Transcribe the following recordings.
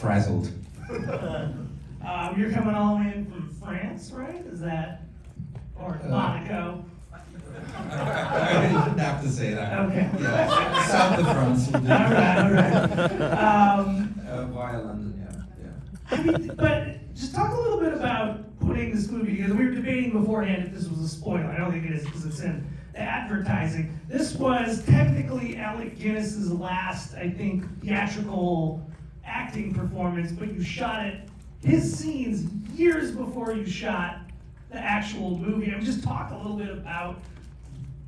frazzled. You're coming all the way in from France, right? Is that, or Monaco? I didn't have to say that. Okay. Yeah, south of France. All right. Via London, yeah. I mean, but just talk a little bit about putting this movie together. We were debating beforehand if this was a spoiler. I don't think it is because it's in the advertising. This was technically Alec Guinness's last, I think, theatrical acting performance, but you shot it, his scenes, years before you shot the actual movie. I mean, just talk a little bit about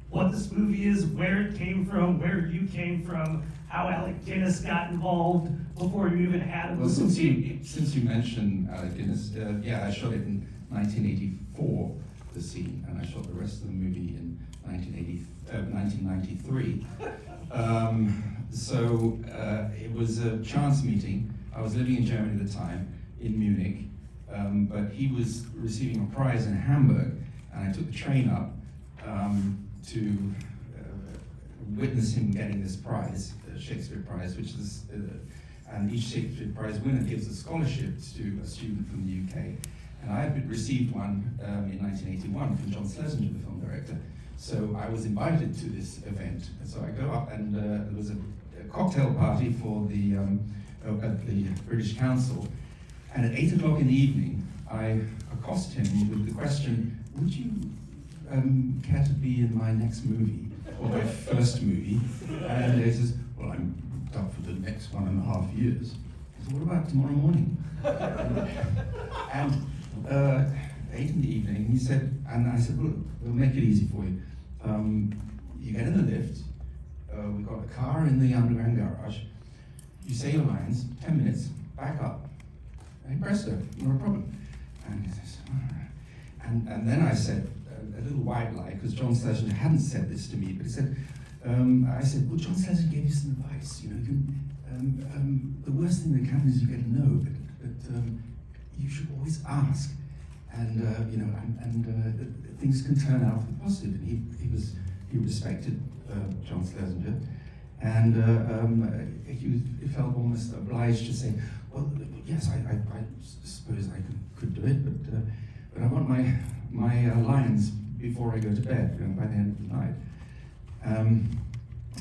what this movie is, where it came from, where you came from, how Alec Guinness got involved before you even had a Well, movie. since you mentioned Alec Guinness, I shot it in 1984, the scene, and I shot the rest of the movie in 1993. So it was a chance meeting. I was living in Germany at the time, in Munich, but he was receiving a prize in Hamburg, and I took the train up to witness him getting this prize, the Shakespeare Prize, which is, and each Shakespeare Prize winner gives a scholarship to a student from the UK. And I had received one in 1981 from John Schlesinger, the film director. So I was invited to this event. And so I go up, and there was a cocktail party for the at the British Council. And at 8 o'clock in the evening, I accost him with the question, would you care to be in my next movie, or my first movie? And he says, well, I'm booked up for the next 1.5 years. I said, what about tomorrow morning? And 8 in the evening, he said, and I said, look, we'll make it easy for you. You get in the lift, we've got a car in the underground garage, you say your lines, 10 minutes, back up, and presto, not a problem. And he says, all right. And then I said, a little white lie, because John Schlesinger hadn't said this to me, but he said, I said, well, John Schlesinger gave you some advice, you know, the worst thing that can happen is you get a no, but you should always ask, and you know, and things can turn out for the positive. And he respected John Schlesinger, and he felt almost obliged to say, well, yes, I suppose I could do it, but I want my lines before I go to bed, you know, by the end of the night.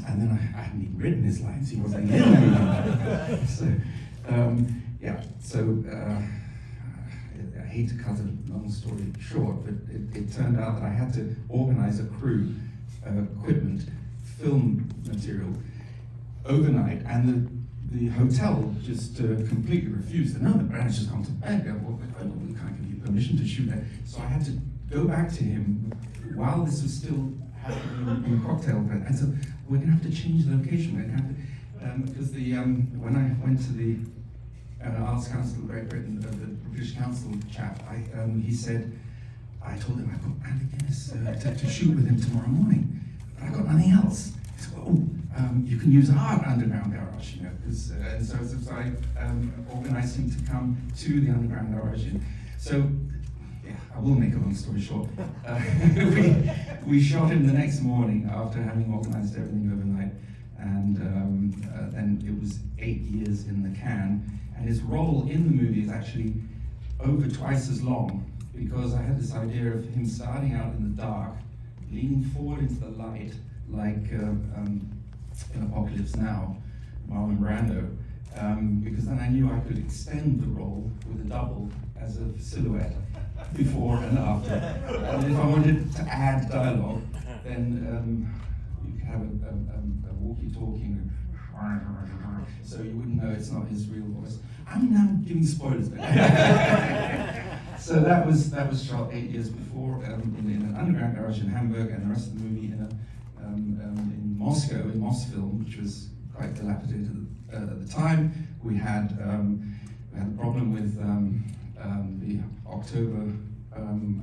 And then I hadn't even written his lines, he wasn't in anything. So I hate to cut a long story short, but it turned out that I had to organize a crew, equipment, film material, overnight, and the hotel just completely refused. No, the brand's just gone to bed. We can't give you permission to shoot that. So I had to go back to him while this was still happening in the cocktail bed. And so we're going to have to change the location. We're going to have to, because when I went to the Arts Council of Great Britain, the British Council chap, he said, I told him I've got Alec Guinness to shoot with him tomorrow morning, but I've got nothing else. He said, well, you can use our underground garage, you know, and so I organized him to come to the underground garage. And so, yeah, I will make a long story short. We shot him the next morning after having organized everything overnight, and then it was 8 years in the can. And his role in the movie is actually over twice as long, because I had this idea of him starting out in the dark, leaning forward into the light, like in Apocalypse Now, Marlon Brando, because then I knew I could extend the role with a double as a silhouette before and after. And if I wanted to add dialogue, then you could have a walkie-talkie, so you wouldn't know it's not his real voice. I'm now giving spoilers. So that was shot 8 years before in an underground garage in Hamburg, and the rest of the movie in Moscow, in Mosfilm, which was quite dilapidated at the time. We had a problem with the October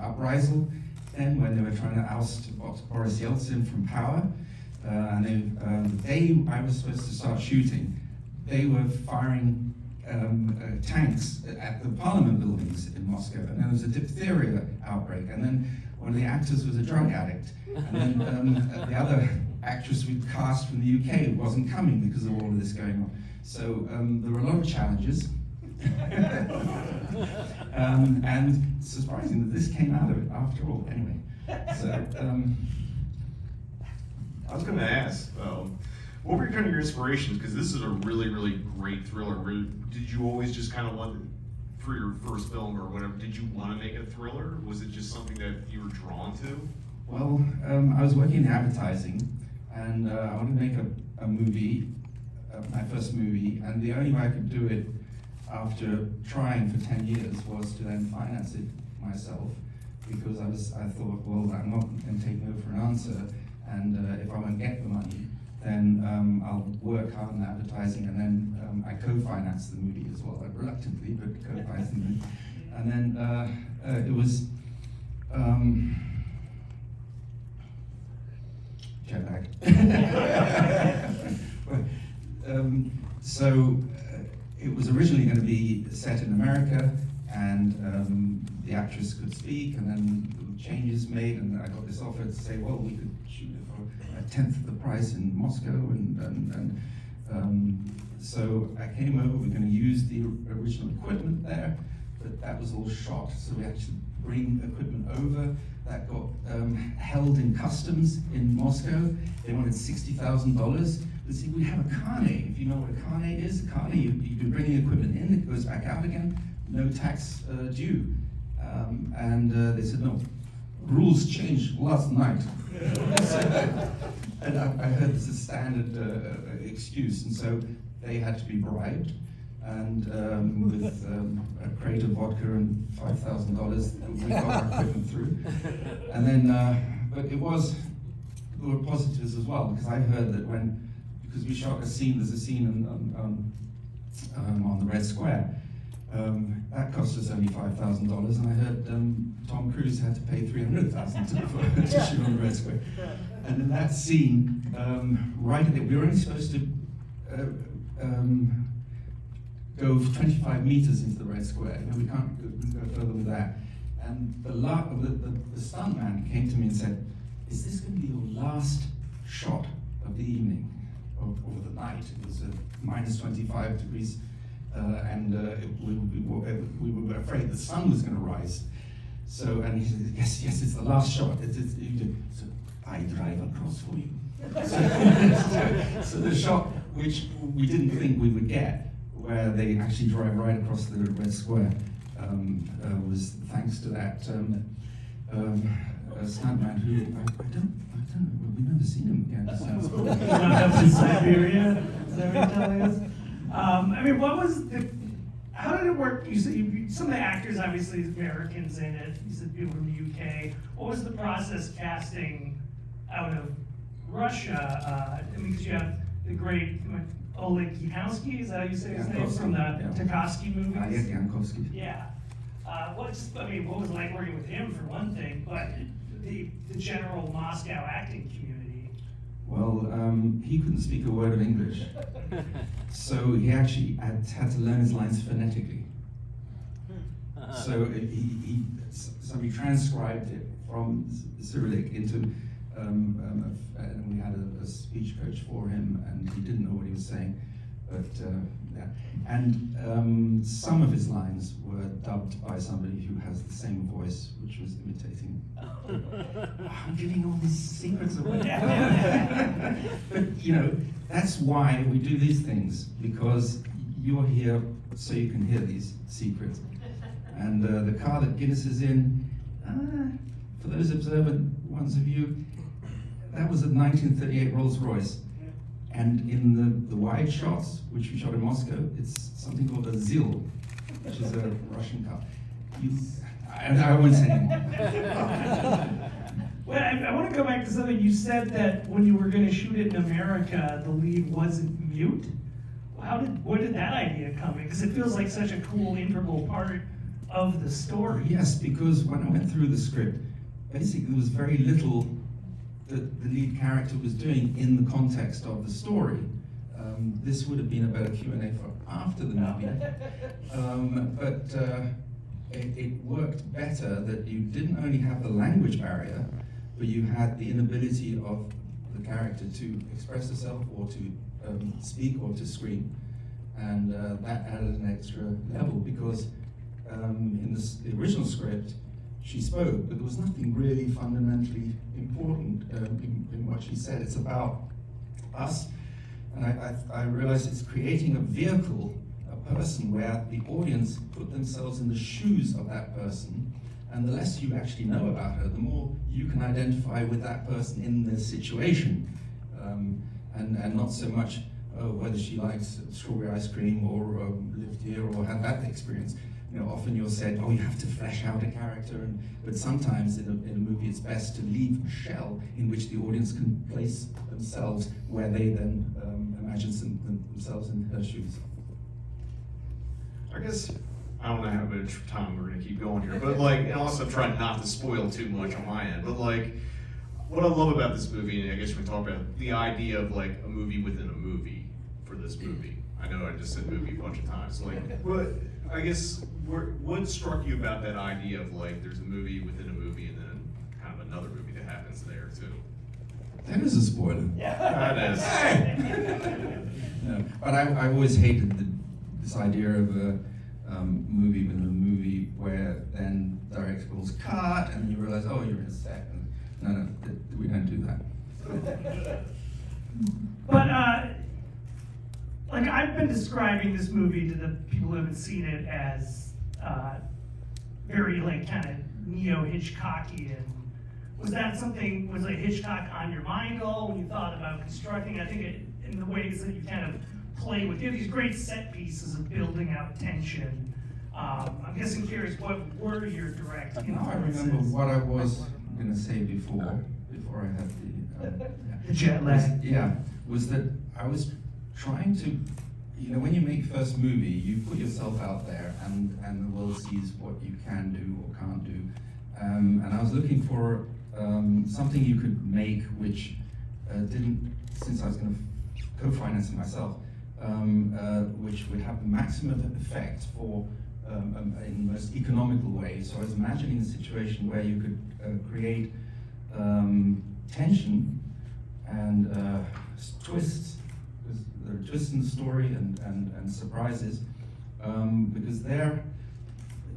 uprising, then when they were trying to oust Boris Yeltsin from power. And the day I was supposed to start shooting, they were firing tanks at the parliament buildings in Moscow, and there was a diphtheria outbreak, and then one of the actors was a drug addict, and then the other actress we cast from the UK wasn't coming because of all of this going on. So there were a lot of challenges, And surprising that this came out of it after all. Anyway, so I was going to ask, what were kind of your inspirations? Because this is a really, really great thriller. Did you always just kind of want, for your first film or whatever, did you want to make a thriller? Was it just something that you were drawn to? Well, I was working in advertising, and I wanted to make a movie, my first movie, and the only way I could do it after trying for 10 years was to then finance it myself, because I thought, well, I'm not going to take no for an answer, and if I won't get the money, then I'll work hard on advertising, and then I co-financed the movie as well, reluctantly, but co-financed the movie. And then it was jet lag. So it was originally going to be set in America, and the actress could speak, and then changes made, and I got this offer to say, well, we could shoot it for a tenth of the price in Moscow, and so I came over. We're going to use the original equipment there, but that was all shot, so we had to bring equipment over. That got held in customs in Moscow. They wanted $60,000. But see, we have a carnet. If you know what a carnet is, a carnet, you can bring the equipment in, it goes back out again, no tax due. And they said, no, rules changed last night. And I heard this is a standard excuse, and so they had to be bribed. And with a crate of vodka and $5,000, we got our equipment through. And then, but there were positives as well, because I heard that because we shot a scene, there's a scene on the Red Square, that cost us only $5,000, and I heard Tom Cruise had to pay $300,000 to shoot on the Red Square. And in that scene, right at we were only supposed to go 25 meters into the Red Square. We can't go further with that. And the stuntman came to me and said, is this going to be your last shot of the evening, or the night? It was minus 25 degrees, and we were afraid the sun was going to rise. So, and he said, yes, it's the last shot. So I drive across for you. So the shot, which we didn't think we would get, where they actually drive right across the Red Square, was thanks to that stuntman who I don't know, we've never seen him again. He's not up in Siberia. Is that what you're telling us? I mean, how did it work? You said some of the actors, obviously, Americans in it. You said people from the UK. What was the process casting out of Russia? I mean, because you have the great Oleg Yankovsky, is that how you say his name? From the Tarkovsky movies? Yankovsky. Yeah. What was it like working with him, for one thing, but the general Moscow acting community? Well, he couldn't speak a word of English, so he actually had to learn his lines phonetically. So somebody transcribed it from Cyrillic into, and we had a speech coach for him, and he didn't know what he was saying, but yeah. And some of his lines were dubbed by somebody who has the same voice, which was imitating. I'm giving all these secrets away. But you know, that's why we do these things, because you're here so you can hear these secrets. And the car that Guinness is in, for those observant ones of you, that was a 1938 Rolls Royce. And in the wide shots, which we shot in Moscow, it's something called a ZIL, which is a Russian car. I won't say anymore. Well, I want to go back to something you said, that when you were going to shoot it in America, the lead wasn't mute. Where did that idea come in? Because it feels like such a cool, integral part of the story. Yes, because when I went through the script, basically there was very little that the lead character was doing in the context of the story. This would have been a better Q&A for after the movie. But it worked better that you didn't only have the language barrier, but you had the inability of the character to express herself or to speak or to scream. and that added an extra level because in the original script, she spoke, but there was nothing really fundamentally important in what she said. It's about us, and I realized it's creating a vehicle, a person, where the audience put themselves in the shoes of that person, and the less you actually know about her, the more you can identify with that person in the situation, and not so much whether she likes strawberry ice cream or lived here or had that experience. You know, often you're said, oh, you have to flesh out a character, but sometimes in a movie it's best to leave a shell in which the audience can place themselves where they then imagine themselves in her shoes. I guess, I don't know how much time we're gonna keep going here, but like, and also I'm trying not to spoil too much on my end, but like, what I love about this movie, and I guess we can talk about the idea of like a movie within a movie for this movie. I know I just said movie a bunch of times, like, but I guess, what struck you about that idea of like, there's a movie within a movie and then kind of another movie that happens there too? That is a spoiler. That is. No, but I always hated this idea of a movie within a movie where then the director goes cut and you realize, oh, you're in a set. No, we don't do that. But like I've been describing this movie to the people who haven't seen it as very like kind of neo-Hitchcockian. Was that something, was like Hitchcock on your mind at all when you thought about constructing? I think in the ways that you kind of play with, you have these great set pieces of building out tension. I'm guessing curious, what were your direct Now I influences? remember what I was going to say before I had The jet lag. was that I was trying to, you know, when you make first movie, you put yourself out there and the world sees what you can do or can't do. And I was looking for something you could make which didn't, since I was going to co-finance it myself, which would have the maximum effect for in the most economical way. So I was imagining a situation where you could create tension and twists, because there are twists in the story and surprises, because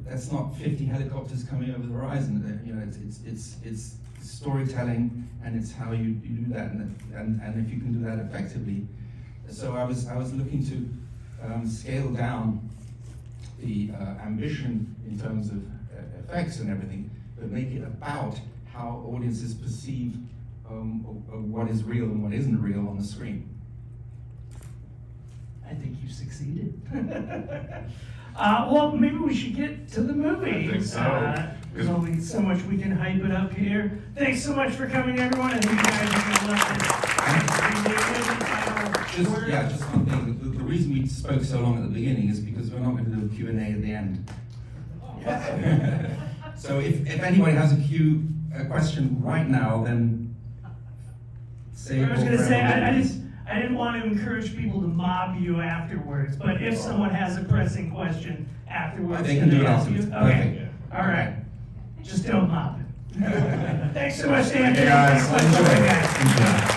that's not 50 helicopters coming over the horizon. You know, it's storytelling, and it's how you do that, and if you can do that effectively. So I was looking to scale down the ambition in terms of effects and everything, but make it about how audiences perceive what is real and what isn't real on the screen. I think you succeeded. Well, maybe we should get to the movie. I think so. There's only so much we can hype it up here. Thanks so much for coming, everyone. I think you guys are going to love this. Just one thing. The reason we spoke so long at the beginning is because we're not going to do a Q&A at the end. So if anybody has a question right now, then say it. I was going to say, I didn't want to encourage people to mob you afterwards, but if someone has a pressing question afterwards, They can do it ask you? afterwards. Okay, Perfect. all right. Just don't mob it. Thanks so much, Dan. Hey, guys. Thanks so much, Enjoy. guys. Enjoy.